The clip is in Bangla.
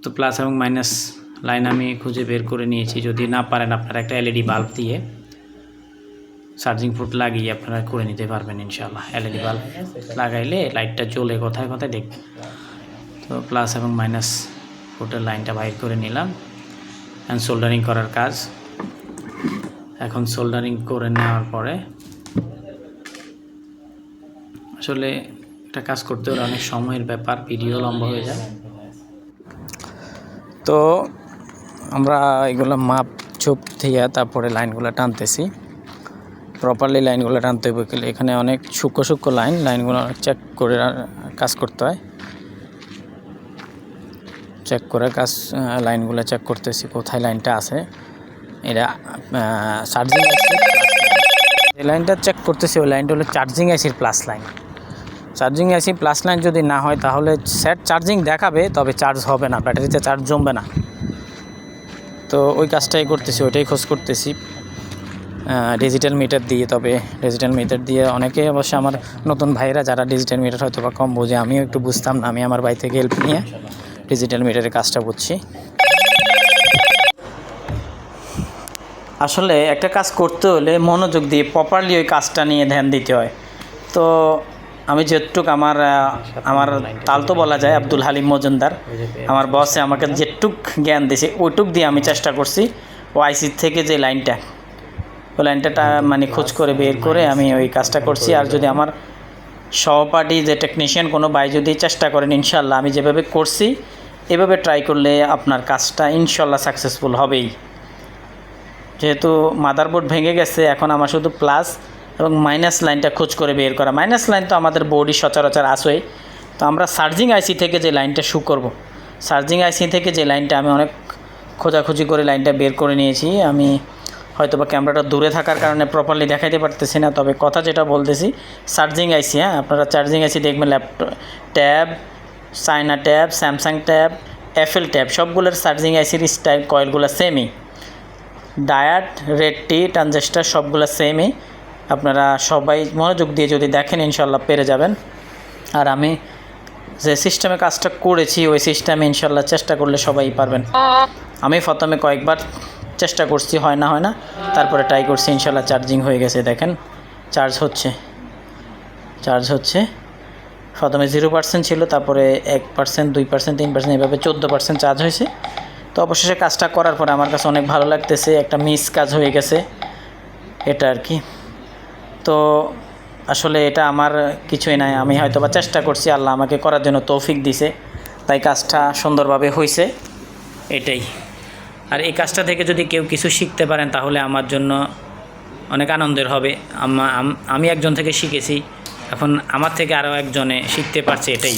তো প্লাস এবং মাইনাস লাইন আমি খুঁজে বের করে নিয়েছি। যদি না পারেন আপনারা একটা এলইডি বাল্ব দিয়ে চার্জিং পোর্ট লাগিয়ে আপনারা করে নিতে পারবেন ইনশাআল্লাহ। এলইডি বাল্ব লাগাইলে লাইটটা জ্বলে কোথায় কোথায় দেখবেন। তো প্লাস এবং মাইনাস পোর্টের লাইনটা বাইর করে নিলাম। এখন সোল্ডারিং করার কাজ। এখন সোল্ডারিং করে নেওয়ার পরে আসলে একটা কাজ করতে হলে অনেক সময়ের ব্যাপার, ভিডিও লম্বা হয়ে যায়। তো আমরা এগুলো মাপ চুপ দিয়ে তারপরে লাইনগুলো টানতেছি। প্রপারলি লাইনগুলো টানতে হবে। এখানে অনেক সূক্ষ্ম সূক্ষ্ম লাইনগুলো চেক করে কাজ করতে হয়। চেক করে লাইনগুলো চেক করতেছি কোথায় লাইনটা আছে। এটা চার্জিং আইসি এই লাইনটা চেক করতেছি। ওই লাইনটা হলো চার্জিং আইসির plus line. Charging IC plus line যদি না হয় তাহলে সেট চার্জিং দেখাবে, তবে চার্জ হবে না, ব্যাটারিতে চার্জ জমবে না। তো ওই কাজটাই করতেছি, ওইটাই খোঁজ করতেছি ডিজিটাল মিটার দিয়ে। তবে ডিজিটাল মিটার দিয়ে অনেকেই অবশ্য আমার নতুন ভাইরা যারা ডিজিটাল মিটার হয়তো বা কম বোঝে, আমিও একটু বুঝতাম না। আমি আমার ভাই থেকে হেল্প নিয়ে ডিজিটাল মিটারের কাজটা বুঝছি। আসলে একটা কাজ করতে হলে মনোযোগ দিয়ে প্রপারলি ওই কাজটা নিয়ে ধ্যান দিতে হয়। তো আমি যেটুক আমার তালতো বলা যায় আব্দুল হালিম মজুমদার, আমার বসে আমাকে যেটুক জ্ঞান দিয়েছে ওইটুক দিয়ে আমি চেষ্টা করছি ও আইসির থেকে যে লাইনটা, ওই লাইনটা মানে খোঁজ করে বের করে আমি ওই কাজটা করছি। আর যদি আমার সহপাঠী যে টেকনিশিয়ান কোনো ভাই যদি চেষ্টা করেন, ইনশাল্লাহ আমি যেভাবে করছি এভাবে ট্রাই করলে আপনার কাজটা ইনশাল্লাহ সাকসেসফুল হবেই। যেহেতু মাদারবোর্ড ভেঙে গেছে, এখন আমার শুধু প্লাস এবং মাইনাস লাইনটা খোঁজ করে বের করা। মাইনাস লাইন তো আমাদের বোর্ডই সচরাচর আসেই। তো আমরা চার্জিং আইসি থেকে যে লাইনটা শু করব, চার্জিং আইসি থেকে যে লাইনটা আমি অনেক খোঁজাখুঁজি করে লাইনটা বের করে নিয়েছি। আমি হয়তো বা ক্যামেরাটা দূরে থাকার কারণে প্রপারলি দেখাইতে পারতেছি না, তবে কথা যেটা বলতেছি চার্জিং আইসি, হ্যাঁ আপনারা চার্জিং আইসি দেখবেন laptop tab, China tab, Samsung tab, Apple tab সবগুলোর চার্জিং আইসির স্টাইল কয়েলগুলো সেমই। ডায়াড, রেড টি, ট্রানজিস্টার সবগুলো সেমই। আপনারা সবাই মনোযোগ দিয়ে যদি দেখেন ইনশাল্লাহ পেরে যাবেন। আর আমি যে সিস্টেমে কাজটা করেছি ওই সিস্টেমে ইনশাল্লাহ চেষ্টা করলে সবাই পারবেন। আমি প্রথমে কয়েকবার চেষ্টা করছি, হয় না, তারপরে ট্রাই করছি, ইনশাল্লাহ চার্জিং হয়ে গেছে। দেখেন চার্জ হচ্ছে। প্রথমে 0% ছিল, তারপরে 1%, 2%, 3%, এভাবে 14% চার্জ হয়েছে। তো অবশেষে কাজটা করার পরে আমার কাছে অনেক ভালো লাগতেছে, একটা মিস কাজ হয়ে গেছে এটা আর কি। তো আসলে এটা আমার কিছুই নাই, আমি হয়তো বা চেষ্টা করছি, আল্লাহ আমাকে করার জন্য তৌফিক দিছে, তাই কাজটা সুন্দরভাবে হয়েছে এটাই। আর এই কাজটা থেকে যদি কেউ কিছু শিখতে পারেন তাহলে আমার জন্য অনেক আনন্দের হবে। আমি একজন থেকে শিখেছি, এখন আমার থেকে আরও একজনে শিখতে পারছে, এটাই।